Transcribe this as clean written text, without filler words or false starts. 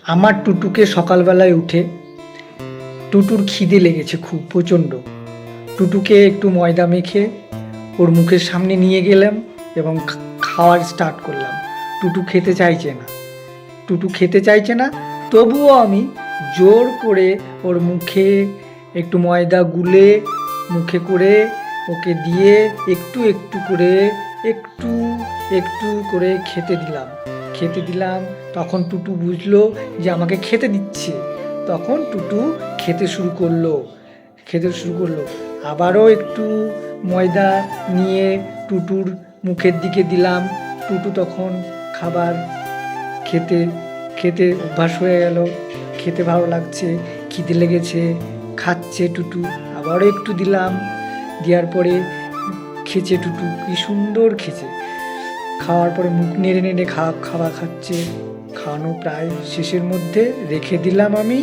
আমার টুটুকে সকালবেলায় উঠে টুটুর খিদে লেগেছে খুব প্রচণ্ড। টুটুকে একটু ময়দা মেখে ওর মুখের সামনে নিয়ে গেলাম এবং খাওয়ার স্টার্ট করলাম। টুটু খেতে চাইছে না, টুটু খেতে চাইছে না, তবুও আমি জোর করে ওর মুখে একটু ময়দা গুলে মুখে করে ওকে দিয়ে একটু একটু করে একটু একটু করে খেতে দিলাম। তখন টুটু বুঝলো যে আমাকে খেতে দিচ্ছে। তখন টুটু খেতে শুরু করলো। আবারও একটু ময়দা নিয়ে টুটুর মুখের দিকে দিলাম। টুটু তখন খাবার খেতে খেতে অভ্যাস হয়ে গেল, খেতে ভালো লাগছে, খিদে লেগেছে, খাচ্ছে টুটু। আবারও একটু দিলাম, দেওয়ার পরে খেছে টুটু, কি সুন্দর খেছে। খাওয়ার পরে মুখ নেড়ে নেড়ে খাবার খাচ্ছে। খাওয়ানো প্রায় শেষের মধ্যে রেখে দিলাম আমি।